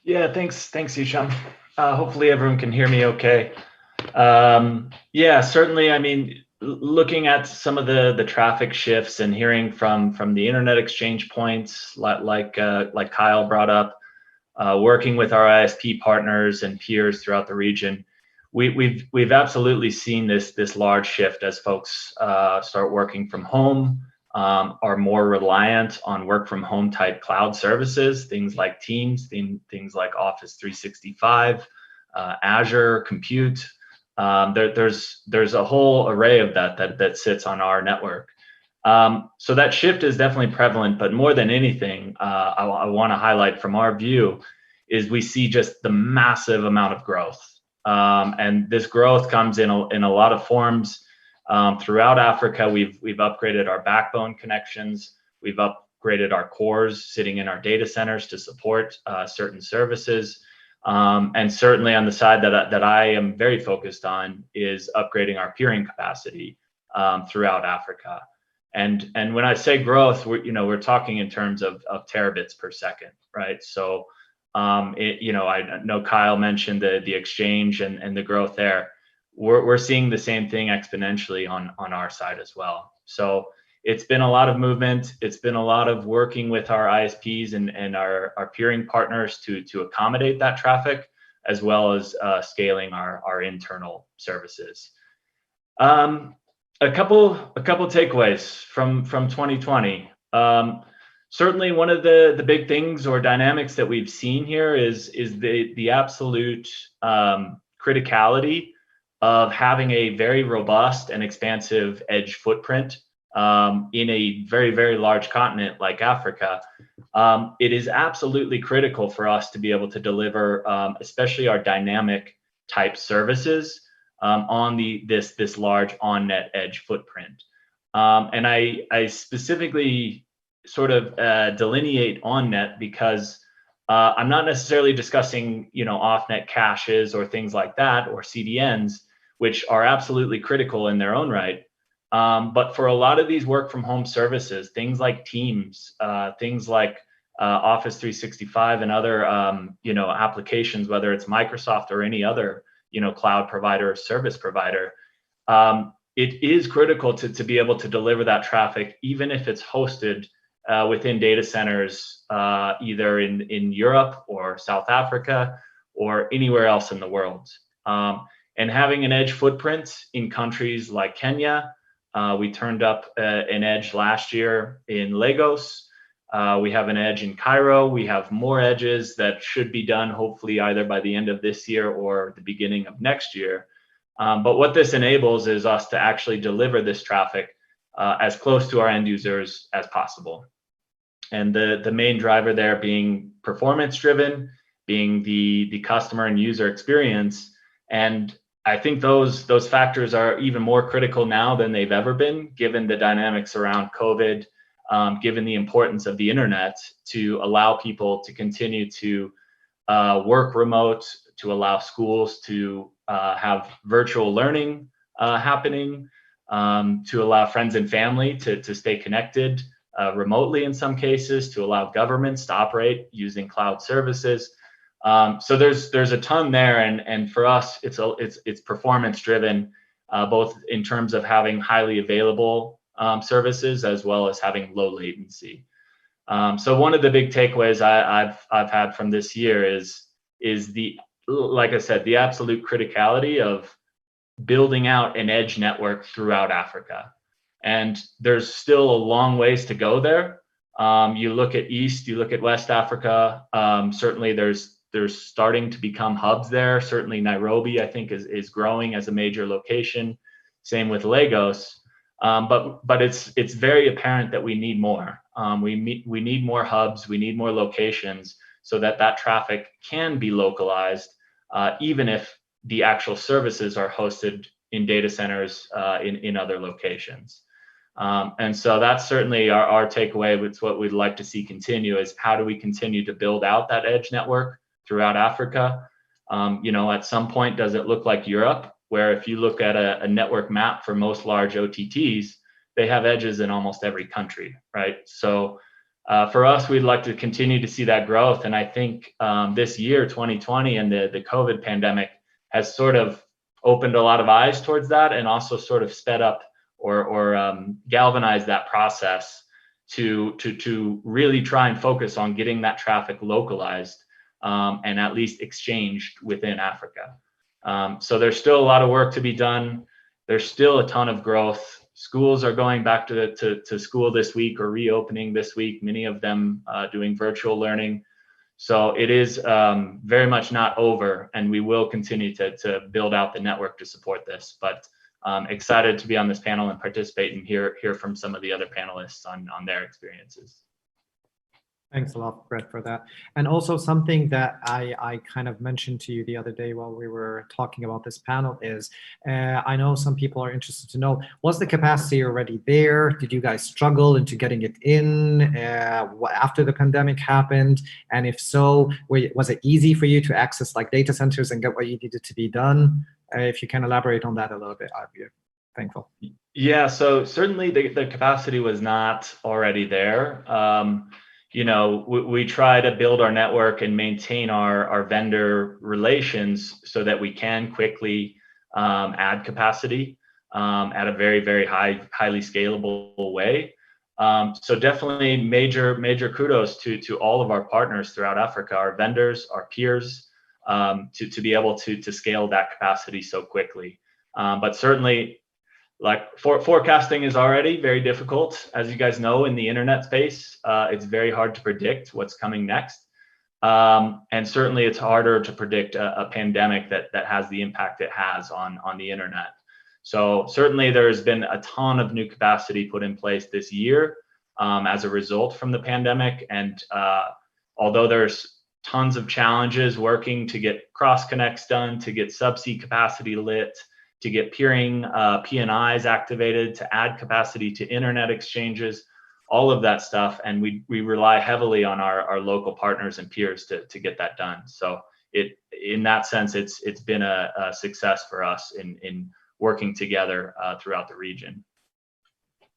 Yeah, thanks, Hisham. Hopefully everyone can hear me okay. Yeah, certainly. I mean, looking at some of the traffic shifts and hearing from the internet exchange points, like Kyle brought up, working with our ISP partners and peers throughout the region, we've absolutely seen this large shift as folks start working from home, are more reliant on work from home type cloud services, things like Teams, things like Office 365, Azure Compute. There's a whole array of that sits on our network. So that shift is definitely prevalent, but more than anything, I want to highlight from our view is we see just the massive amount of growth. And this growth comes in a lot of forms. Throughout Africa, we've upgraded our backbone connections. We've upgraded our cores sitting in our data centers to support certain services. And certainly on the side that I am very focused on is upgrading our peering capacity throughout Africa. And when I say growth, we're talking in terms of terabits per second, right? So I know Kyle mentioned the exchange and the growth there. We're seeing the same thing exponentially on our side as well. So it's been a lot of movement. It's been a lot of working with our ISPs and our peering partners to accommodate that traffic, as well as scaling our internal services. A couple takeaways from 2020. Certainly, one of the big things or dynamics that we've seen here is the absolute criticality of having a very robust and expansive edge footprint in a very large continent like Africa. It is absolutely critical for us to be able to deliver, especially our dynamic type services on this large on-net edge footprint. And I specifically sort of delineate on-net because I'm not necessarily discussing off-net caches or things like that, or CDNs, which are absolutely critical in their own right. But for a lot of these work from home services, things like Teams, things like Office 365 and other applications, whether it's Microsoft or any other cloud provider or service provider, it is critical to be able to deliver that traffic, even if it's hosted within data centers, either in Europe or South Africa or anywhere else in the world. And having an edge footprint in countries like Kenya, we turned up an edge last year in Lagos. We have an edge in Cairo. We have more edges that should be done, hopefully either by the end of this year or the beginning of next year. But what this enables is us to actually deliver this traffic as close to our end users as possible. And the main driver there being performance driven, being the customer and user experience. And I think those factors are even more critical now than they've ever been, given the dynamics around COVID, given the importance of the internet to allow people to continue to work remote, to allow schools to have virtual learning happening, to allow friends and family to stay connected remotely in some cases, to allow governments to operate using cloud services. So there's a ton there, and for us, it's performance driven, both in terms of having highly available services as well as having low latency. So one of the big takeaways I've had from this year is like I said, the absolute criticality of building out an edge network throughout Africa. And there's still a long ways to go there. You look at East, you look at West Africa, certainly there's starting to become hubs there. Certainly Nairobi, I think, is growing as a major location. Same with Lagos. But it's very apparent that we need more. We need more hubs, we need more locations so that traffic can be localized, even if the actual services are hosted in data centers in other locations. And so that's certainly our takeaway. It's what we'd like to see continue is how do we continue to build out that edge network throughout Africa? At some point, does it look like Europe, where if you look at a network map for most large OTTs, they have edges in almost every country, right? So For us, we'd like to continue to see that growth. And I think this year, 2020, and the COVID pandemic has sort of opened a lot of eyes towards that, and also sort of sped up or galvanized that process to really try and focus on getting that traffic localized and at least exchanged within Africa. So there's still a lot of work to be done. There's still a ton of growth. Schools are going back to school this week or reopening this week, many of them doing virtual learning. So it is very much not over, and we will continue to build out the network to support this. But excited to be on this panel and participate and hear from some of the other panelists on their experiences. Thanks a lot, Brett, for that. And also something that I kind of mentioned to you the other day while we were talking about this panel is, I know some people are interested to know, was the capacity already there? Did you guys struggle into getting it in after the pandemic happened? And if so, was it easy for you to access like data centers and get what you needed to be done? If you can elaborate on that a little bit, I'd be thankful. Yeah, so certainly the capacity was not already there. You know, we try to build our network and maintain our vendor relations so that we can quickly add capacity at a very, very highly scalable way. So definitely major kudos to all of our partners throughout Africa, our vendors, our peers, to be able to scale that capacity so quickly. But certainly, like forecasting is already very difficult, as you guys know, in the internet space. It's very hard to predict what's coming next, and certainly it's harder to predict a pandemic that has the impact it has on the internet. So certainly there's been a ton of new capacity put in place this year as a result from the pandemic, and although there's tons of challenges working to get cross connects done, to get subsea capacity lit, to get peering PNIs activated, to add capacity to internet exchanges, all of that stuff. And we rely heavily on our local partners and peers to get that done. So in that sense, it's been a success for us in working together throughout the region.